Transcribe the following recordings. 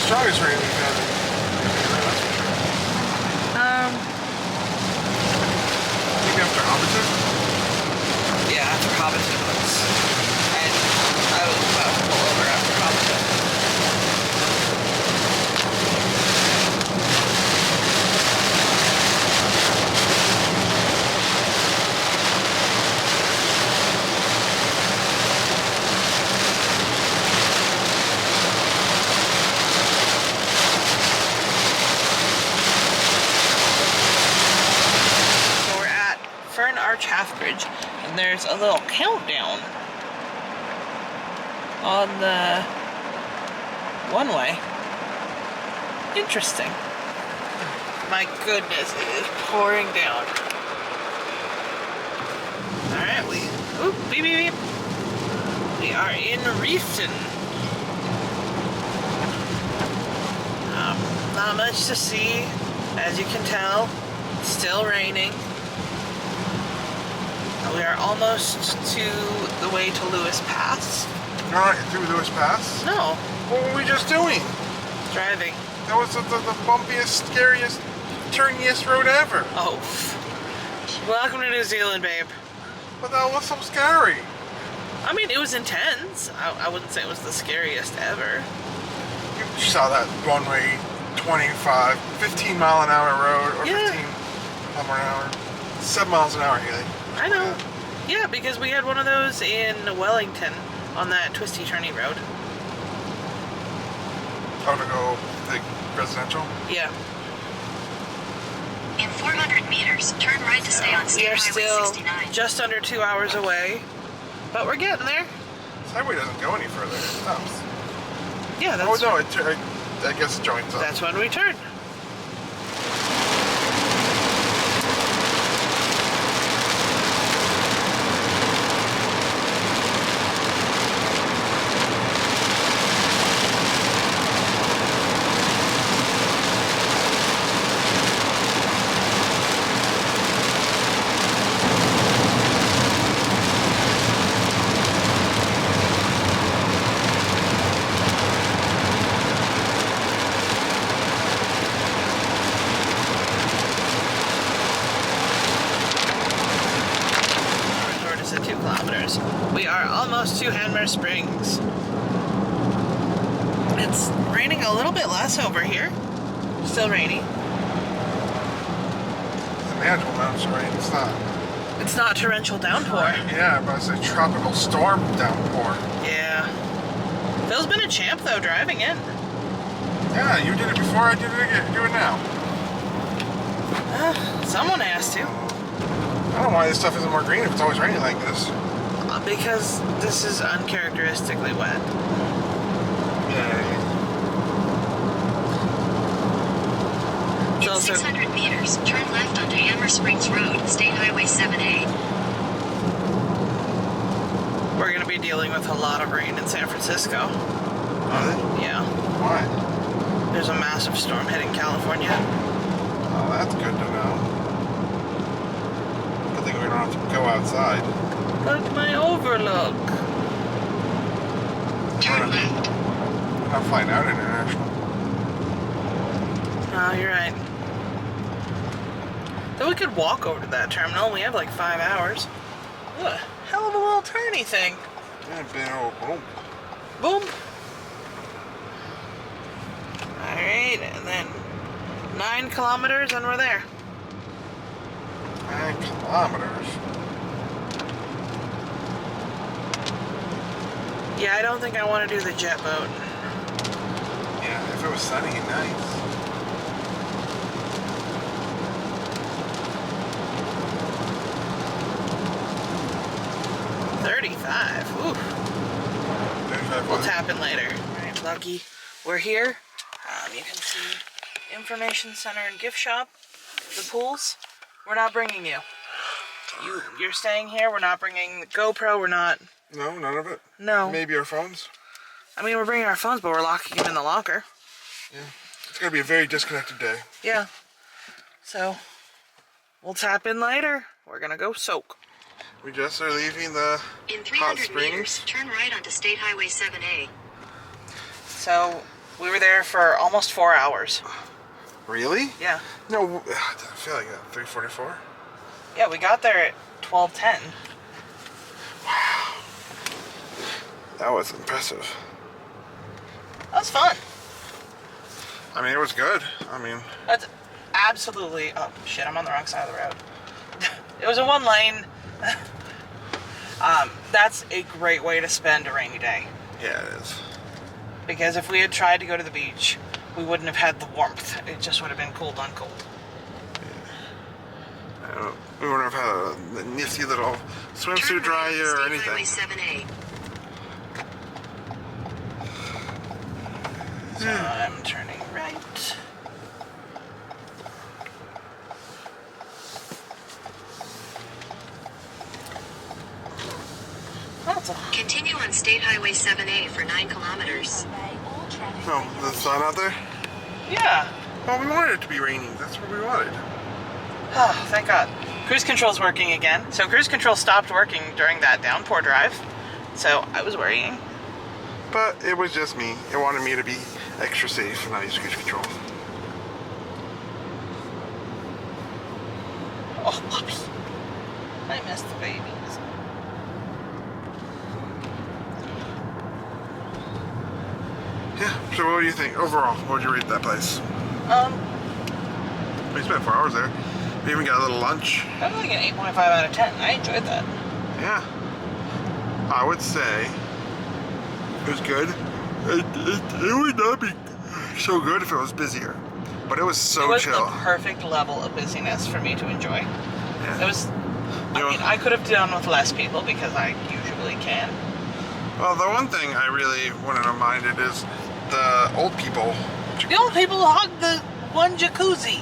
strongest rain we've had. That's for sure. Maybe after Hobbiton? Yeah, after Hobbiton was. And I was about to pull over after Hobbiton. Half-bridge, and there's a little countdown on the one-way. Interesting. My goodness, it is pouring down. Alright, beep, beep, beep. We are in Reefton. Not much to see, as you can tell. It's still raining. We are almost to the way to Lewis Pass. You're not through Lewis Pass? No. What were we just doing? Driving. That was the bumpiest, scariest, turniest road ever. Oh. Welcome to New Zealand, babe. But that was so scary. I mean, it was intense. I wouldn't say it was the scariest ever. You saw that one-way 15 mile an hour road, or yeah. 15 mile an hour. 7 miles an hour, Haley. I know. Yeah, because we had one of those in Wellington on that twisty turny road. How to go, like, residential? Yeah. In 400 meters, turn right to stay on State Highway 69. We are still just under 2 hours away, but we're getting there. This highway doesn't go any further. It stops. Yeah, that's... Oh, no, I guess it joins up. That's when we turn. We are almost to Hanmer Springs. It's raining a little bit less over here. Still rainy. It's a manageable amount of rain. It's not torrential downpour. Yeah, but it's a tropical storm downpour. Yeah. Phil's been a champ though, driving in. Yeah, you did it before, I did it again. Do it now. Someone has to. I don't know why this stuff isn't more green if it's always raining like this. Because this is uncharacteristically wet. Yeah. In 600 meters, turn left onto Hanmer Springs Road, State Highway 7A. We're going to be dealing with a lot of rain in San Francisco. Really? Yeah. Why? There's a massive storm hitting California. Oh, that's good to know. Good thing we don't have to go outside. Look at my overlook. Turn left. We're not flying out international. Oh, you're right. Then we could walk over to that terminal. We have like 5 hours. What a hell of a little turny thing. Yeah, big old boom. Boom. Alright, and then 9 kilometers and we're there. 9 kilometers. Yeah, I don't think I want to do the jet boat. Yeah, if it was sunny and nice. Ooh. We'll tap in later. Alright, Lucky. We're here. You can see Information Center and Gift Shop. The pools. We're not bringing you. You're staying here. We're not bringing the GoPro. We're not... No, none of it? No. Maybe our phones? I mean, we're bringing our phones, but we're locking them in the locker. Yeah. It's going to be a very disconnected day. Yeah. So, we'll tap in later. We're going to go soak. We just are leaving the In hot 300 springs. meters, turn right onto State Highway 7A. So, We were there for almost 4 hours. Really? Yeah. No, I feel like 3:44. Yeah, we got there at 12:10. That was impressive. That was fun. I mean, it was good. I mean, That's absolutely... Oh, shit, I'm on the wrong side of the road. It was a 1 lane. That's a great way to spend a rainy day. yeah, it is. Because if we had tried to go to the beach, we wouldn't have had the warmth. It just would have been cold on cold. We wouldn't have had a nifty little swimsuit dryer or State Highway anything. 7A. So I'm turning right. That's a... Continue on State Highway 7A for 9 kilometers. Oh, the sun out there? Yeah. Well, we wanted it to be raining. That's what we wanted. Oh, thank God. Cruise control's working again. So cruise control stopped working during that downpour drive. So I was worrying. But it was just me. It wanted me to be extra safe and not use cruise control. Oh, puppy. I miss the babies. Yeah, so what do you think? Overall, what would you rate that place? We spent 4 hours there. We even got a little lunch. I'm like an 8.5 out of 10. I enjoyed that. Yeah. I would say it was good. It would not be so good if it was busier. But it was so It was chill. the perfect level of busyness for me to enjoy. Yeah. It was... You know- I mean, I could have done with less people because I usually can. Well, the one thing I really wouldn't have minded is the old people. The old people hug the one jacuzzi.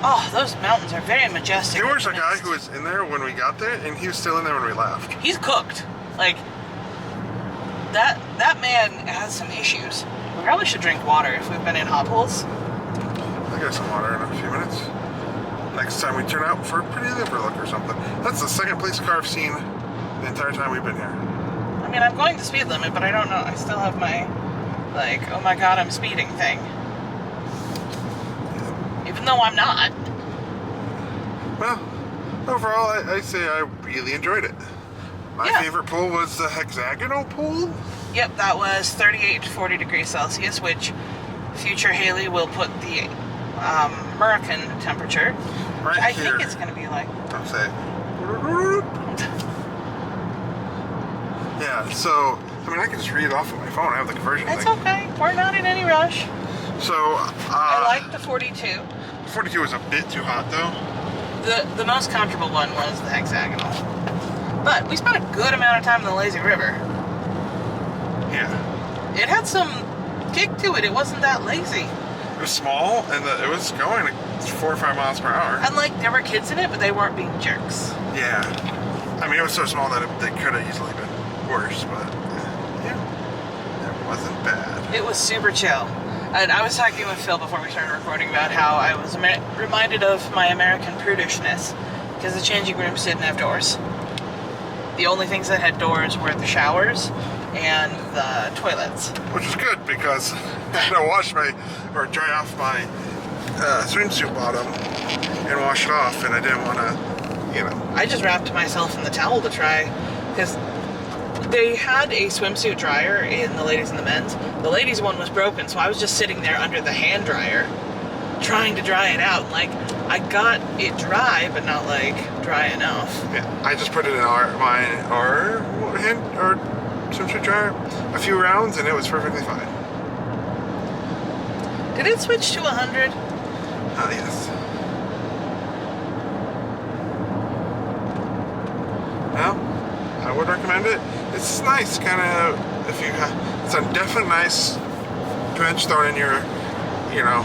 Oh, those mountains are very majestic. There was a guy who was in there when we got there, and he was still in there when we left. He's cooked. Like, that man has some issues. We probably should drink water if we've been in hot pools. I'll get some water in a few minutes. Next time we turn out for a pretty liver look or something. That's the second police car I've seen the entire time we've been here. I mean, I'm going the speed limit, but I don't know. I still have my, like, oh my God, I'm speeding thing. Even though I'm not. Well, overall, I say I really enjoyed it. My Yeah. favorite pool was the hexagonal pool. Yep, that was 38 to 40 degrees Celsius, which future Haley will put the American temperature. Right I here. think it's going to be like... I'll say. Yeah, so, I mean, I can just read it off of my phone. I have the conversion It's thing. okay. We're not in any rush. So, I like the 42. 42 was a bit too hot, though. The most comfortable one was the hexagonal. But we spent a good amount of time in the lazy river. Yeah. It had some kick to it. It wasn't that lazy. It was small, and it was going like 4 or 5 miles per hour. And like, there were kids in it, but they weren't being jerks. Yeah. I mean, it was so small that it could have easily been worse, but yeah, it wasn't bad. It was super chill. And I was talking with Phil before we started recording about how I was reminded of my American prudishness because the changing rooms didn't have doors. The only things that had doors were the showers and the toilets. Which is good because I had to wash or dry off my swimsuit bottom and wash it off, and I didn't want to, you know. I just wrapped myself in the towel to try because they had a swimsuit dryer in the ladies and the men's. The ladies' one was broken, so I was just sitting there under the hand dryer trying to dry it out. Like, I got it dry, but not like dry enough. Yeah, I just put it in our swimsuit dryer a few rounds, and it was perfectly fine. Did it switch to 100? Yes. Well, I would recommend it. It's nice, kind of, if you have, it's a definitely nice bench thrown in your, you know,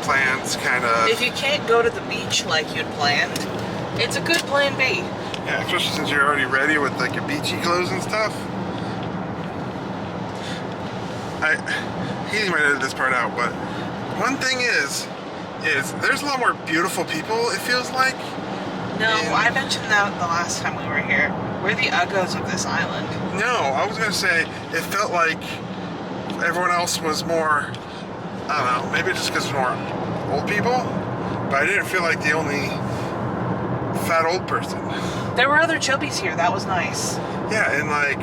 plans, kind of. If you can't go to the beach like you'd planned, it's a good plan B. Yeah, especially since you're already ready with like your beachy clothes and stuff. He might edit this part out, but one thing is there's a lot more beautiful people, it feels like. No, I mentioned that the last time we were here. We're the uggos of this island. No, I was gonna say it felt like everyone else was more, I don't know, maybe just because it's more old people, but I didn't feel like the only fat old person. There were other chubbies here. That was nice. Yeah, and like,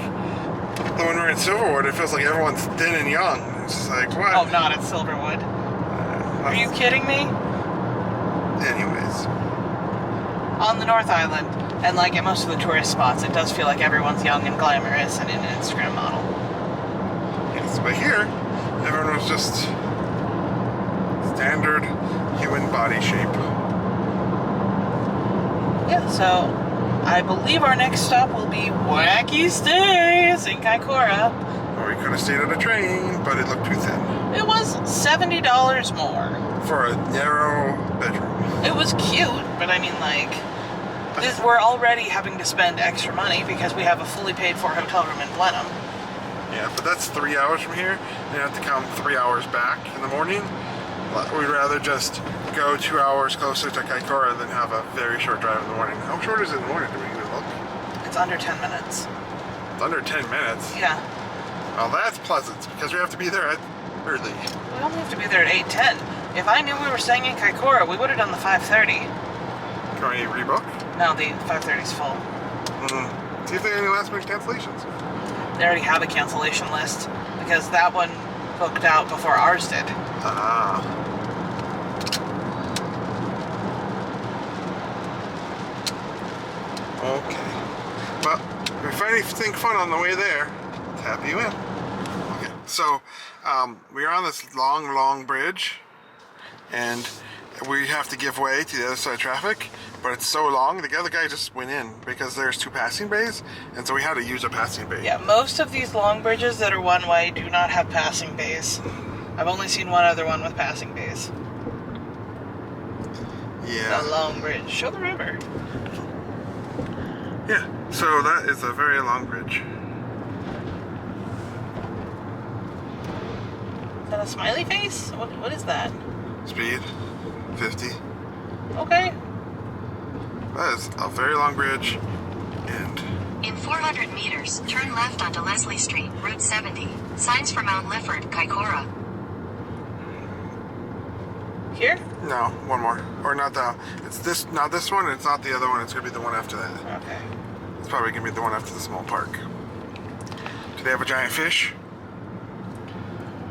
when we're in Silverwood, it feels like everyone's thin and young. It's just like, what? Oh, not at Silverwood. Are you kidding me? Anyways. On the North Island, and like at most of the tourist spots, it does feel like everyone's young and glamorous and in an Instagram model. Yes, but here, everyone was just standard human body shape. Yeah, so I believe our next stop will be Wacky Stays in Kaikoura. Or we could have stayed on a train, but it looked too thin. It was $70 more. For a narrow bedroom. It was cute, but I mean, like, we're already having to spend extra money because we have a fully paid for hotel room in Blenheim. Yeah, but that's 3 hours from here. You have to come 3 hours back in the morning. We'd rather just go 2 hours closer to Kaikoura than have a very short drive in the morning. How short is it in the morning? Do we even look? It's under 10 minutes. It's under 10 minutes? Yeah. Well, that's pleasant because we have to be there at early. We only have to be there at 8:10. If I knew we were staying in Kaikoura, we would have done the 5:30. Can we rebook? No, the 5:30's full. See if there are any last minute cancellations. They already have a cancellation list because that one booked out before ours did. Ah. Okay. Well, if we find anything fun on the way there, tap you in. Okay. So, we are on this long bridge, and we have to give way to the other side of traffic, but it's so long, the other guy just went in because there's 2 passing bays, and so we had to use a passing bay. Yeah, most of these long bridges that are one-way do not have passing bays. I've only seen one other one with passing bays. Yeah. The long bridge. Show the river. Yeah, so that is a very long bridge. Is that a smiley face? What is that? Speed, 50. Okay. That is a very long bridge, and... In 400 meters, turn left onto Leslie Street, Route 70. Signs for Mount Lifford, Kaikoura. Here? No, one more. Or not the... It's this, not this one, it's not the other one, it's going to be the one after that. Okay. It's probably going to be the one after the small park. Do they have a giant fish?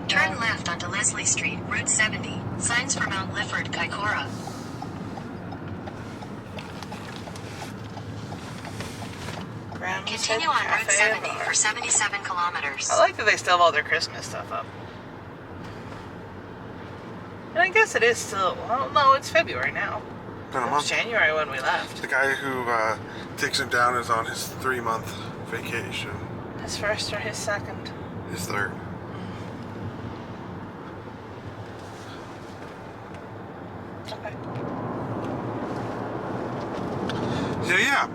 Turn left onto Leslie Street, Route 70. Signs for Mount Lifford, Kaikoura. Continue on Route 70 for 77 kilometers. I like that they still have all their Christmas stuff up. And I guess it is still... Well, no, it's February now. Been a It was month. January when we left. The guy who takes him down is on his 3-month vacation. His first or his second? His 3rd. Okay. So yeah,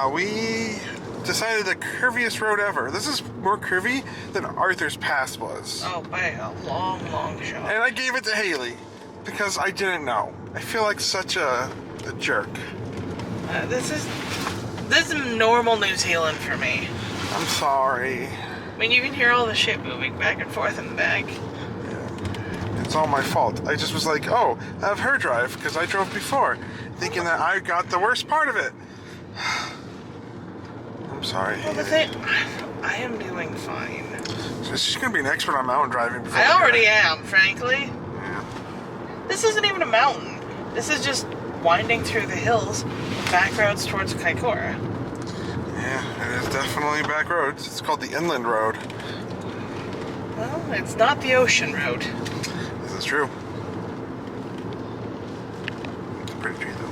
we decided the curviest road ever. This is more curvy than Arthur's Pass was. Oh, by a long shot. And I gave it to Haley because I didn't know. I feel like such a jerk. This is normal New Zealand for me. I'm sorry. I mean, you can hear all the shit moving back and forth in the back. Yeah. It's all my fault. I just was like, oh, have her drive because I drove before, thinking that I got the worst part of it. I'm sorry. Well, the thing, I am doing fine. So she's gonna be an expert on mountain driving. Before I already am, frankly. Yeah. This isn't even a mountain. This is just winding through the hills, back roads towards Kaikoura. Yeah, it is definitely back roads. It's called the Inland Road. Well, it's not the ocean road. This is true. It's a pretty tree though.